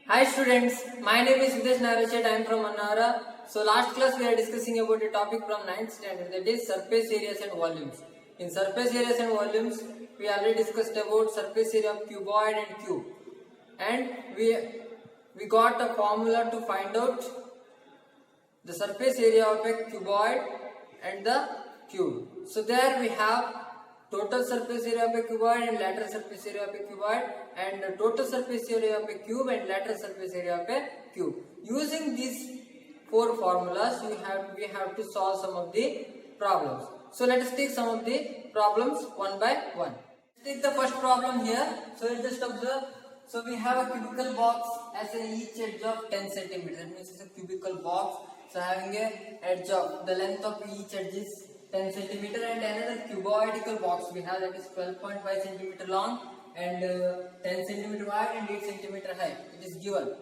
Hi students, my name is Videsh Narachet. I am from Annara. So last class we are discussing about a topic from 9th standard, that is surface areas and volumes. In surface areas and volumes, we already discussed about surface area of cuboid and cube, and we got a formula to find out the surface area of a cuboid and the cube. So there we have total surface area of a cuboid and lateral surface area of a cuboid, and the total surface area of a cube and lateral surface area of a cube. Using these four formulas, we have to solve some of the problems. So let us take some of the problems one by one. Let's take the first problem here. So just observe. So we have a cubical box as each edge of 10 centimeters. That means it's a cubical box. So having a edge of the length of each edge is 10 centimeter, and another cuboidal box we have, that is 12.5 centimeter long and 10 centimeter wide and 8 centimeter high. It is given,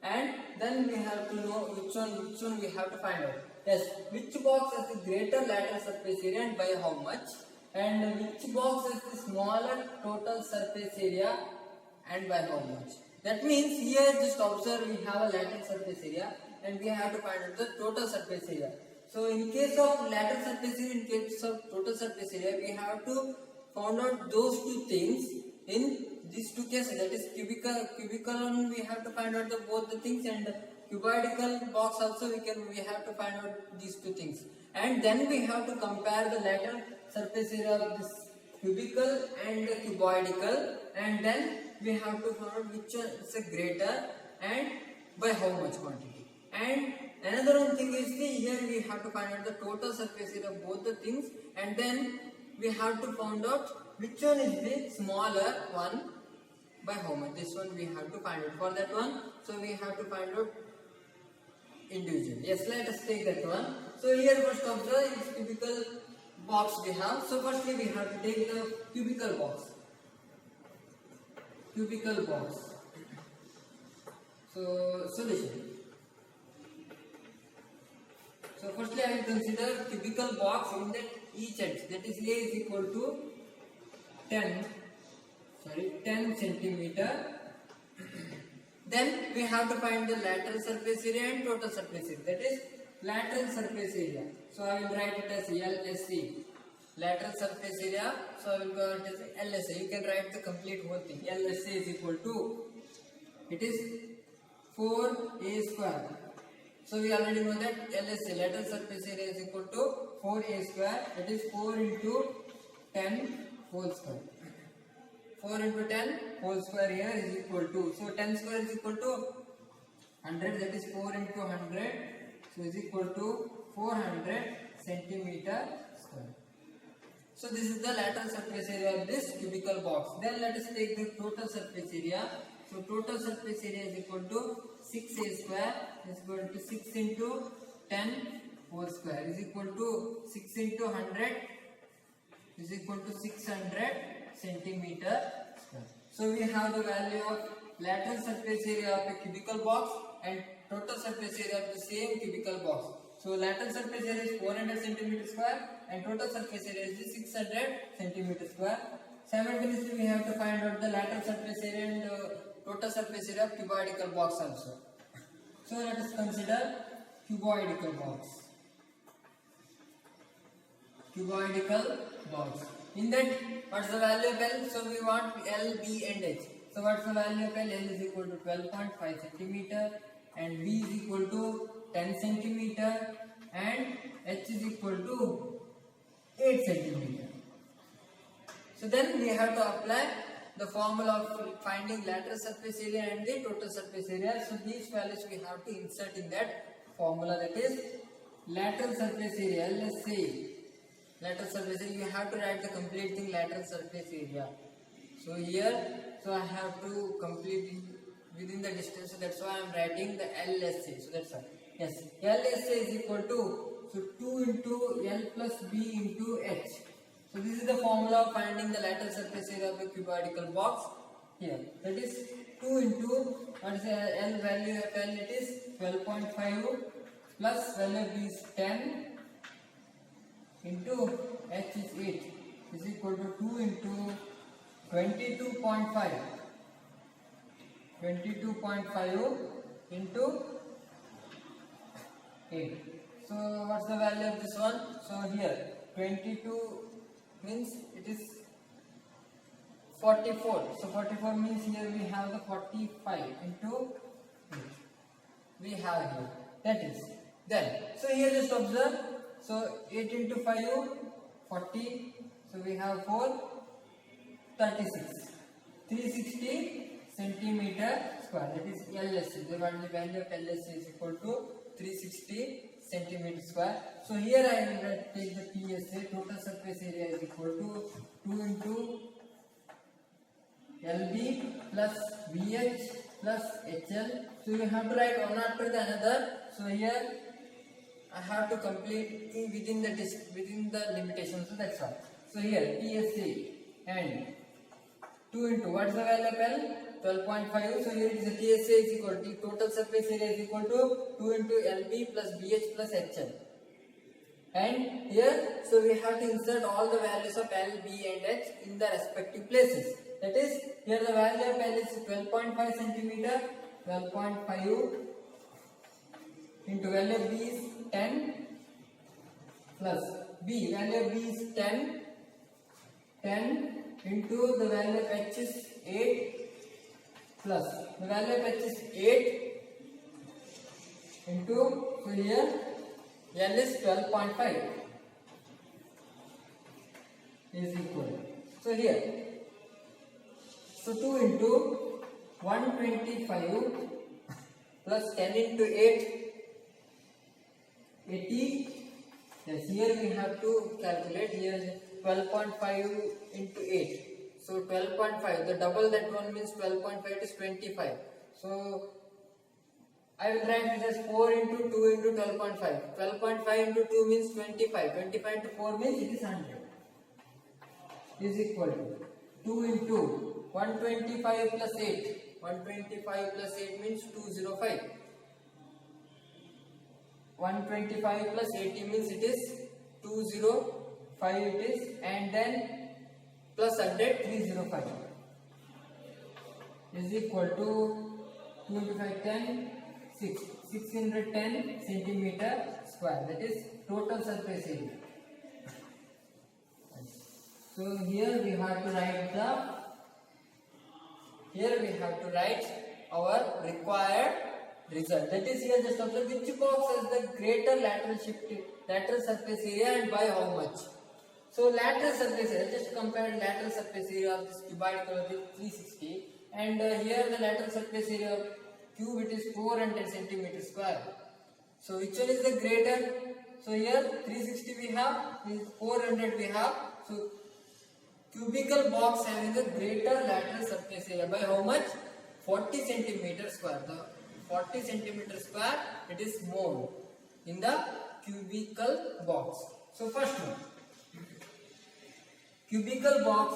and then we have to know which one we have to find out. Yes, which box has the greater lateral surface area and by how much, and which box has the smaller total surface area and by how much. That means here just observe, we have a lateral surface area and we have to find out the total surface area. So in case of lateral surface area, in case of total surface area, we have to find out those two things in these two cases. That is cubical one, we have to find out both the things, and cuboidal box also we have to find out these two things. And then we have to compare the lateral surface area of this cubical and the cuboidal, and then we have to find out which one is a greater and by how much quantity. And another one thing is here we have to find out the total surface area of both the things, and then we have to find out which one is the smaller one by how much. This one we have to find out for that one. So we have to find out individually. Yes, let us take that one. So here first observe is cubical box we have. So firstly we have to take the cubical box. Cubical box. So solution. So firstly I will consider cubical box in that each edge, that is A is equal to 10 centimeter. Then we have to find the lateral surface area and total surface area, that is lateral surface area. So I will write it as LSA, lateral surface area. So I will go as LSA. You can write the complete whole thing. LSA is equal to, it is 4A square. So we already know that LSA, lateral surface area, is equal to 4A square, that is 4 into 10 whole square. 4 into 10 whole square here is equal to, so 10 square is equal to 100, that is 4 into 100, so is equal to 400 centimeter square. So this is the lateral surface area of this cubical box. Then let us take the total surface area. So total surface area is equal to 6A square is equal to 6 into 10 whole square is equal to 6 into 100 is equal to 600 centimeter square. So we have the value of lateral surface area of a cubical box and total surface area of the same cubical box. So lateral surface area is 400 centimeter square and total surface area is 600 centimeter square. Simultaneously we have to find out the lateral surface area and total surface area of cuboidal box also. So let us consider cuboidal box. Cuboidal box. In that, what's the value of L? So we want L, B and H. So what's the value of L? L is equal to 12.5 centimeter and B is equal to 10 centimeter and H is equal to 8 centimeter. So then we have to apply the formula of finding lateral surface area and the total surface area. So these values we have to insert in that formula, that is lateral surface area, let's say lateral surface area, you have to write the complete thing, lateral surface area. So here, so I have to complete within the distance, so that's why I am writing the LSA. So that's why, yes, LSA is equal to, so 2 into L plus B into H. So this is the formula of finding the lateral surface area of a cuboidal box here. That is 2 into, what is the L value of L? It is 12.5 plus value of B is 10 into H is 8 is equal to 2 into 22.5 22.5 into 8. So what's the value of this one? So here 22 means it is 44. So 44 means here we have the 45 into 8. We have here. That is. Then, so here just observe. So 8 into 5, 40. So we have 4, 36. 360 centimeter square. That is LSC. The value of LSC is equal to 360 centimeter square. So here I will take the PSA. Total surface area is equal to 2 into LB plus BH plus HL. So you have to write one after the another. So here I have to complete within the limitation. So that's all. So here PSA and 2 into what is the value of L? 12.5. So here it is the PSA is equal to total surface area is equal to 2 into LB plus BH plus HL. And here, so we have to insert all the values of L, B and H in the respective places. That is, here the value of L is 12.5 centimeter, 12.5 into value of B is 10 plus B, value of B is 10, 10 into the value of H is 8 plus the value of H is 8 into, so here L is 12.5 is equal. So here, so 2 into 125 plus 10 into 8, 80. Yes, here we have to calculate. Here 12.5 into 8. So 12.5, the double that one means 12.5 is 25. So I will write this as 4 into 2 into 12.5. 12.5 into 2 means 25. 25 into 4 means it is 100. Is equal to 2 into 125 plus 8. 125 plus 8 means 205. 125 plus 80 means it is 205 it is, and then plus 100 305 is equal to 2 into 5 10 6 610 centimeter square. That is total surface area. So here we have to write our required result. That is, here just observe which box has the greater lateral surface area and by how much. So lateral surface area, just compare lateral surface area of this cuboidal with 360, and here the lateral surface area of cube, it is 400 centimeter square. So which one is the greater? So here 360 we have, is 400 we have. So cubical box having the greater lateral surface area by how much? 40 centimeter square. The 40 centimeter square, it is more in the cubical box. So first one, cubical box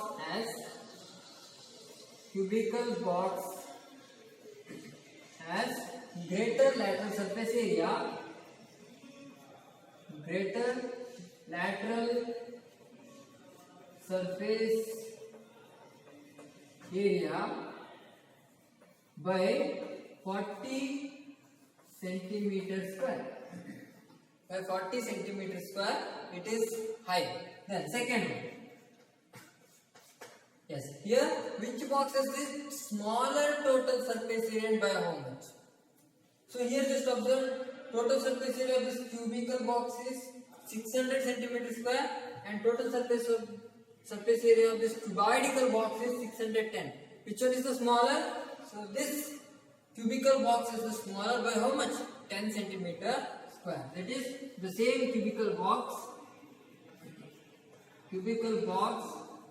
has greater lateral surface area, by 40 centimeter square. By 40 centimeter square, it is high. Then second one. Yes, here which box has this smaller total surface area and by how much? So here just observe total surface area of this cubical box is 600 centimeter square and total surface area of this cuboidal box is 610. Which one is the smaller? So this cubical box is the smaller by how much? 10 centimeter square. That is the same cubical box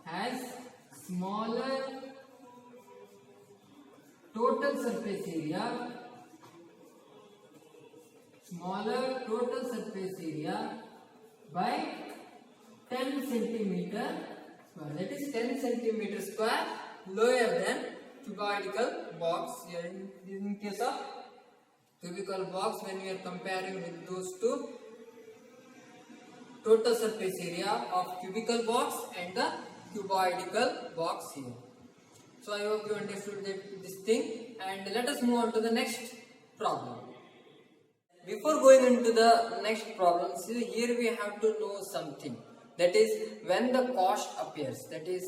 has smaller total surface area by 10 centimeter square. That is 10 centimeter square lower than cuboidal box. Here in case of cubical box, when we are comparing with those two, total surface area of cubical box and the cuboidal box here. So I hope you understood this thing, and let us move on to the next problem. Before going into the next problem, see, here we have to know something. That is when the cost appears. That is,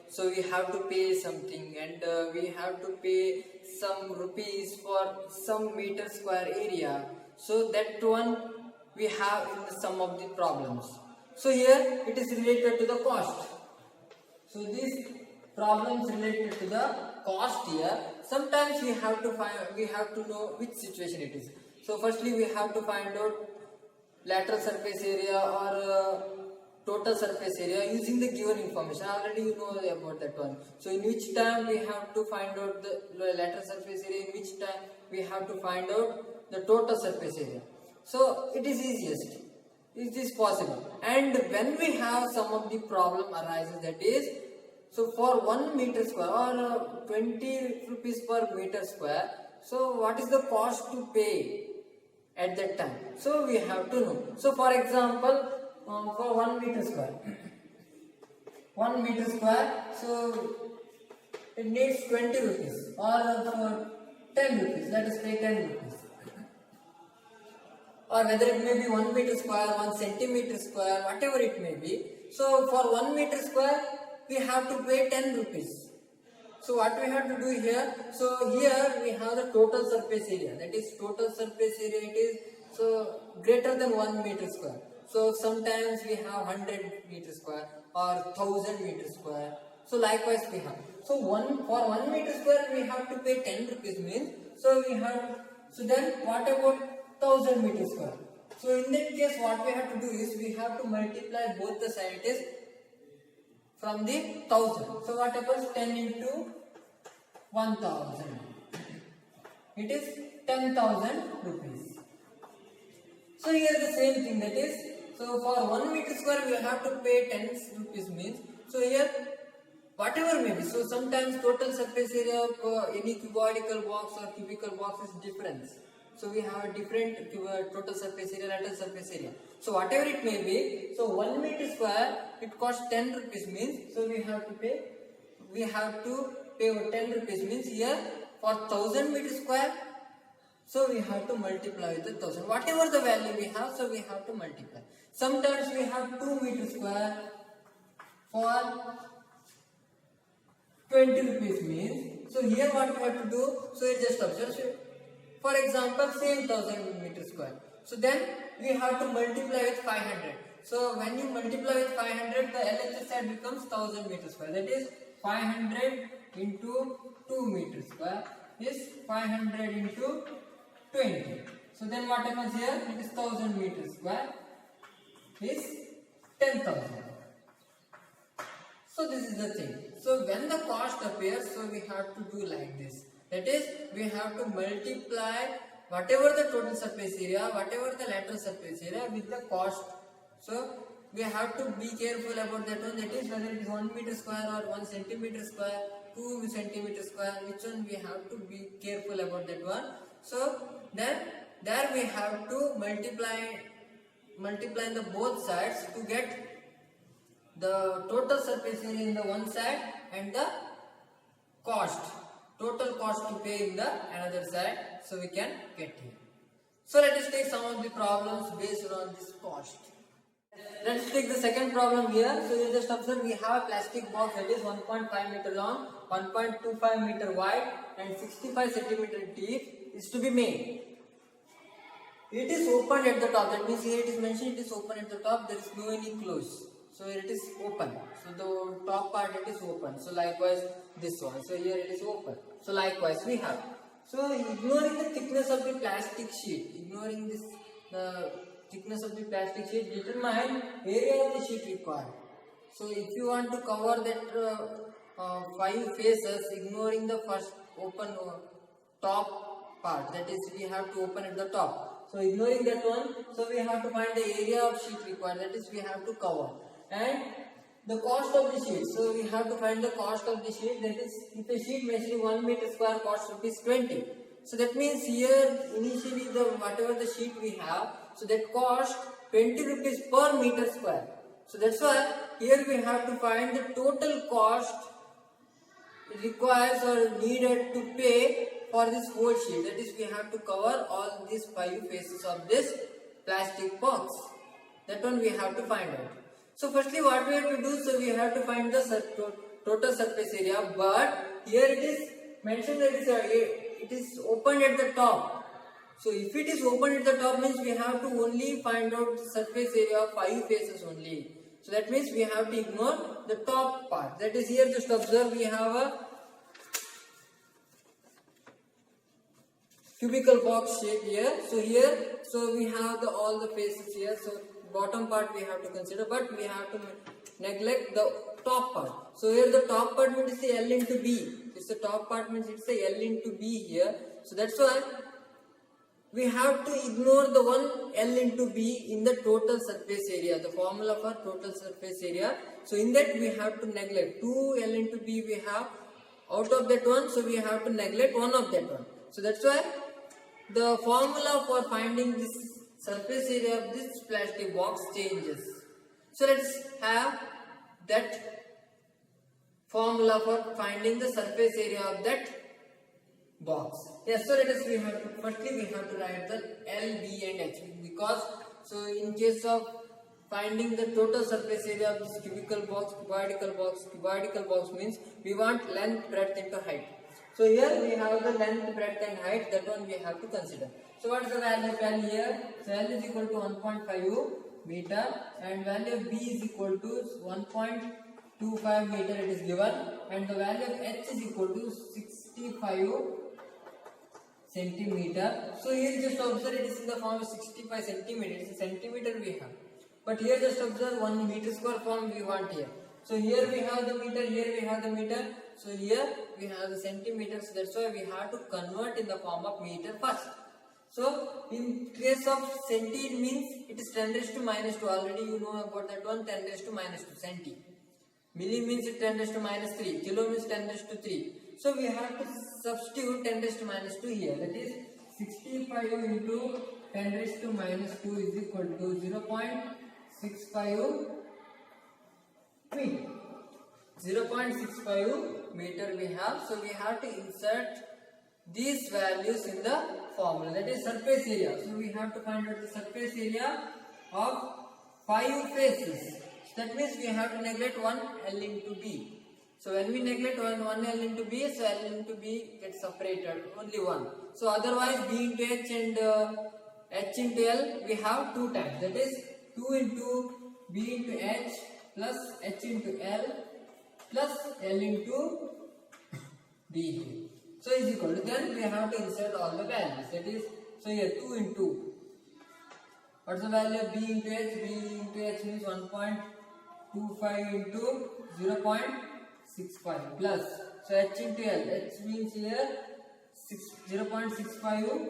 so we have to pay something, and we have to pay some rupees for some meter square area. So that one we have in some of the problems. So here it is related to the cost. So these problems related to the cost here. Sometimes we have to know which situation it is. So firstly we have to find out lateral surface area or total surface area using the given information. Already you know about that one. So in which time we have to find out the lateral surface area, in which time we have to find out the total surface area. So it is easiest. It is possible. And when we have some of the problem arises, that is, so for 1 meter square or 20 rupees per meter square, so what is the cost to pay at that time? So we have to know. So for example, for 1 meter square, 1 meter square, so it needs 20 rupees or for 10 rupees, let us take 10 rupees. Or whether it may be 1 meter square, 1 centimeter square, whatever it may be. So for 1 meter square, we have to pay 10 rupees. So what we have to do here? So here we have the total surface area. That is total surface area. It is so greater than 1 meter square. So sometimes we have 100 meter square or 1000 meter square. So likewise we have. So for 1 meter square we have to pay 10 rupees means. So we have. So then what about 1000 meter square? So in that case what we have to do is we have to multiply both the sides from the 1000. So what happens? 10 into 1000. It is 10,000 rupees. So here the same thing, that is, so for 1 meter square we have to pay 10 rupees means. So here whatever may be. So sometimes total surface area of any cuboidal box or cubical box is different. So we have a different total surface area, lateral surface area. So whatever it may be, so 1 meter square it costs 10 rupees means. So we have to pay 10 rupees means here for 1000 meter square. So we have to multiply with the 1000. Whatever the value we have, so we have to multiply. Sometimes we have 2 meter square for 20 rupees means. So here what we have to do? So you just observe. So for example, same 1000 meter square. So then we have to multiply with 500. So when you multiply with 500, the LHS side becomes 1000 meter square. That is 500 into 2 meter square is 500 into 20. So then what happens here? It is 1000 meter square is 10,000. So this is the thing. So when the cost appears, so we have to do like this. That is, we have to multiply whatever the total surface area, whatever the lateral surface area with the cost. So we have to be careful about that one. That is, whether it is 1 meter square or 1 centimeter square, 2 centimeter square, which one we have to be careful about that one. So then there we have to multiply the both sides to get the total surface area in the one side and the total cost to pay in the another side, so we can get here. So let us take some of the problems based on this cost. Let's take the second problem here. So you just observe, we have a plastic box that is 1.5 meter long, 1.25 meter wide and 65 centimeter deep is to be made. It is open at the top. That means here it is mentioned it is open at the top. There is no any close. So here it is open. So the top part it is open. So likewise this one. So here it is open. So likewise we have. So ignoring the thickness of the plastic sheet, the thickness of the plastic sheet, determine area of the sheet required. So if you want to cover that 5 faces, ignoring the first open top part, that is we have to open at the top. So ignoring that one, so we have to find the area of sheet required, that is we have to cover. And the cost of the sheet, so we have to find the cost of the sheet, that is if a sheet measuring 1 meter square costs rupees 20. So that means here initially the whatever the sheet we have, so that cost 20 rupees per meter square. So that's why here we have to find the total cost requires or needed to pay for this whole sheet. That is, we have to cover all these 5 faces of this plastic box. That one we have to find out. So firstly, what we have to do? So we have to find the total surface area. But here it is mentioned that it is opened at the top. So if it is open at the top, means we have to only find out the surface area of 5 faces only. So that means we have to ignore the top part. That is, here just observe, we have a cubical box shape here. So here, so we have all the faces here. So bottom part we have to consider, but we have to neglect the top part. So here the top part means the L into B. It's the top part means it's the L into B here. So that's why we have to ignore the one L into B in the total surface area, the formula for total surface area. So in that we have to neglect 2 L into B we have out of that one, so we have to neglect one of that one. So that's why the formula for finding this surface area of this plastic box changes. So let's have that formula for finding the surface area of that box. Yes, so let us firstly we have to write the L, B and H, because so in case of finding the total surface area of this cubical box, cuboidal box means we want length, breadth into height. So here we have the length, breadth and height, that one we have to consider. So what is the value of L here? So L is equal to 1.5 meter and value of B is equal to 1.25 meter it is given, and the value of H is equal to 65 centimeter. So here just observe it is in the form of 65 centimeters. It's a centimeter we have, but here just observe 1 meter square form we want here. So here we have the meter, here we have the meter, so here we have the centimeters. So that's why we have to convert in the form of meter first. So in case of centi, it means it is 10 raised to minus 2. Already you know about that one, 10 raised to minus 2 centi. Milli means it 10 raised to minus 3. Kilo means 10 raised to 3. So we have to substitute 10 raised to minus 2 here. That is 65 into 10 raised to minus 2 is equal to 0.65 meter. 0.65 meter we have. So we have to insert these values in the formula. That is surface area. So we have to find out the surface area of 5 faces. That means we have to neglect one L into B. So when we neglect one L into B, so L into B gets separated, only one. So otherwise B into H and H into L we have 2 times. That is 2 into B into H plus H into L plus L into B. So is equal to, then we have to insert all the values. That is, so here 2 into, what's the value of B into H? B into H means 1.25 into 0.65 plus, so H into L, H means here 0.65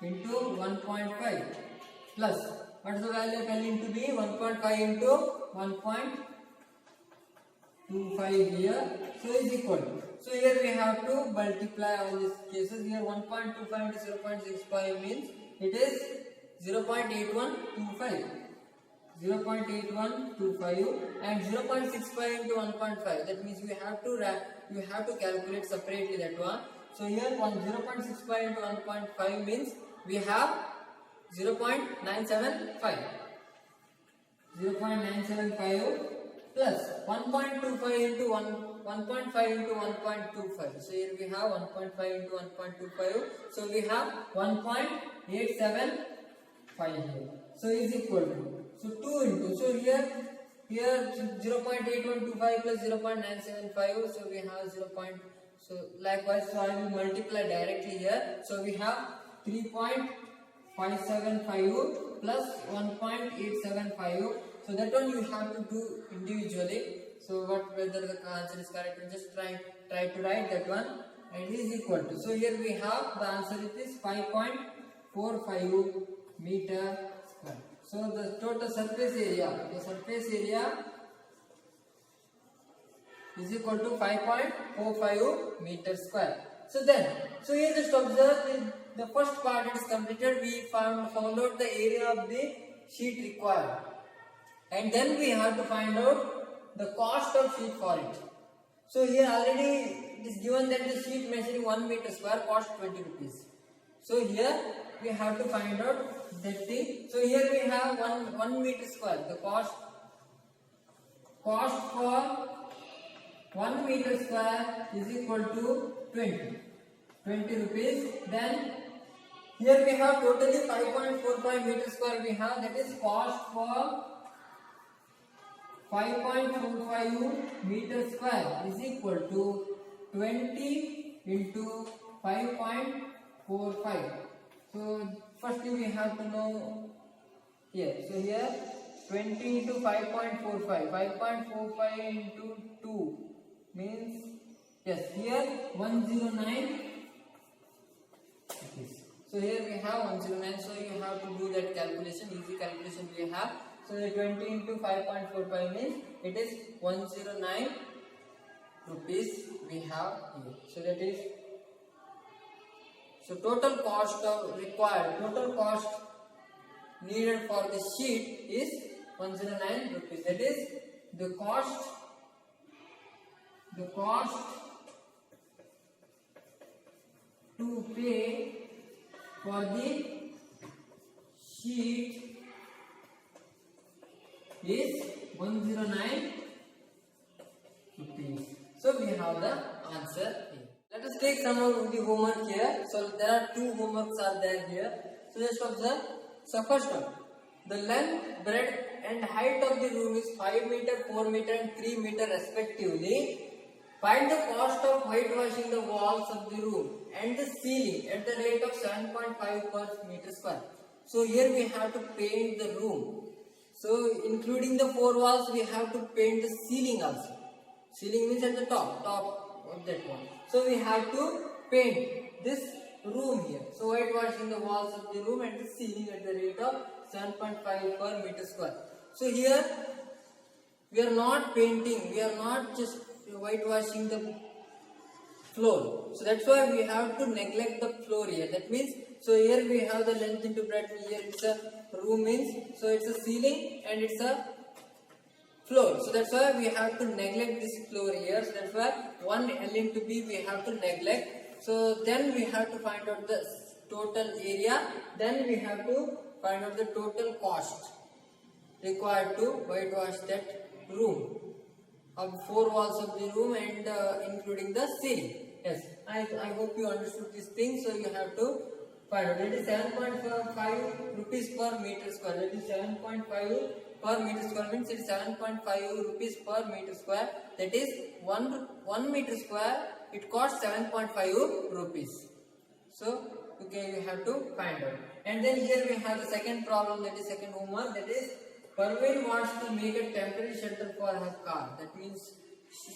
into 1.5 plus, what is the value of L into B? 1.5 into 1.25 here, so is equal. So here we have to multiply all these cases. Here 1.25 into 0.65 means it is 0.8125. 0.8125 and 0.65 into 1.5. That means you have to calculate separately that one. So here 0.65 into 1.5 means we have 0.975. 0.975 plus 1.25 into 1.5 into 1.25. So here we have 1.5 into 1.25. So we have 1.875 here. So is equal to, so 2 into, so here 0.8125 plus 0.975. So we have 0. So likewise, so I will multiply directly here. So we have 3.575 plus 1.875. So that one you have to do individually. So whether the answer is correct, you just try to write that one, and it is equal to. So here we have the answer, it is 5.45 meter square. So the total surface area, is equal to 5.45 meter square. So here just observe the first part is completed. We found out the area of the sheet required, and then we have to find out the cost of sheet for it. So here already it is given that the sheet measuring 1 meter square costs 20 rupees. So here we have to find out that thing. So here we have 1 meter square. The cost for 1 meter square is equal to 20 rupees. Then here we have totally 5.45 meter square we have, that is cost for 5.45 meter square is equal to 20 into 5.45. So firstly we have to know here. So here 20 into 5.45. 5.45 into 2 means, yes, here 109. So here we have 109. So you have to do that calculation, easy calculation we have. So the 20 into 5.45 means it is 109 rupees we have here. So that is, so total cost needed for the sheet is 109 rupees. That is the cost to pay for the sheet is 109 rupees. So we have the answer here. Let us take some of the homework here. So there are two homeworks are there here. So just observe. So first one, the length, breadth and height of the room is 5 meter, 4 meter and 3 meter respectively. Find the cost of whitewashing the walls of the room and the ceiling at the rate of 7.5 per meter square. So here we have to paint the room. So including the 4 walls, we have to paint the ceiling also. Ceiling means at the top of that one. So we have to paint this room here. So whitewashing the walls of the room and the ceiling at the rate of 7.5 per meter square. So here we are not painting, we are not just whitewashing the floor. So that's why we have to neglect the floor here. That means, so here we have the length into breadth. Here it's a room means, so it's a ceiling and it's a floor. So that's why we have to neglect this floor here. So that's why 1 L into B we have to neglect. So then we have to find out the total area. Then we have to find out the total cost required to whitewash that room of 4 walls of the room and including the ceiling. Yes, I hope you understood this thing. So you have to find out. That is 7.5 rupees per meter square. That is 7.5 per meter square means it is 7.5 rupees per meter square. That is 1 meter square. It costs 7.5 rupees. So okay, you have to find out. And then here we have the second problem, that is second homework, that is Parveen wants to make a temporary shelter for her car. That means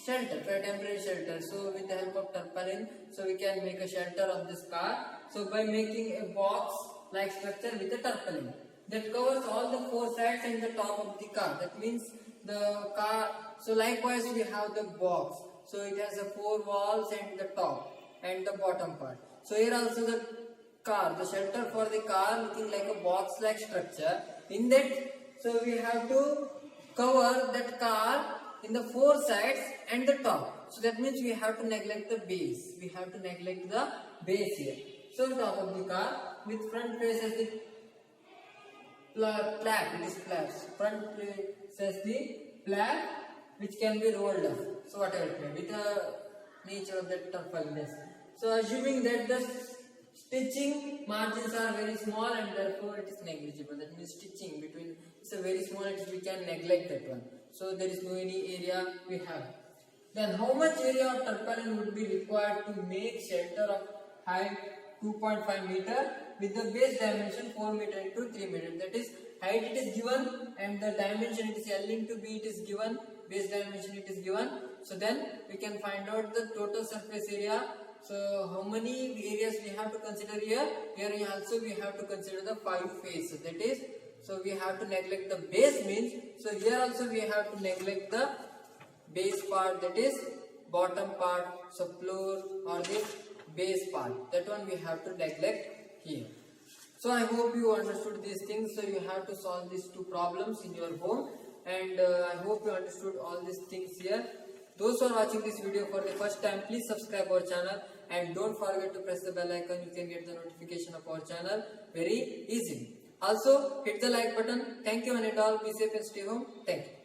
shelter, for a temporary shelter. So with the help of tarpaulin, so we can make a shelter of this car. So by making a box like structure with a tarpaulin that covers all the 4 sides and the top of the car. That means the car. So likewise we have the box. So it has the 4 walls and the top and the bottom part. So here also the car, the shelter for the car looking like a box like structure. In that, so we have to cover that car in the 4 sides and the top. So that means we have to neglect the base. We have to neglect the base here. So top of the car with front face as the flap, it is flaps. Front face the flap which can be rolled up. So whatever it may be, the nature of that tarpaulin. So assuming that the stitching margins are very small and therefore it is negligible. That means stitching between is a very small, we can neglect that one. So there is no any area we have. Then how much area of tarpaulin would be required to make shelter of height 2.5 meter with the base dimension 4 meter into 3 meter. That is height it is given and the dimension it is L into B it is given, base dimension it is given. So then we can find out the total surface area. So how many areas we have to consider here? Here also we have to consider the 5 faces. That is, so we have to neglect the base means. So here also we have to neglect the base part, that is bottom part, so floor or the base part. That one we have to neglect here. So I hope you understood these things. So you have to solve these 2 problems in your home, and I hope you understood all these things here. Those who are watching this video for the first time, please subscribe our channel and don't forget to press the bell icon. You can get the notification of our channel very easily. Also hit the like button. Thank you and all. Be safe and stay home. Thank you.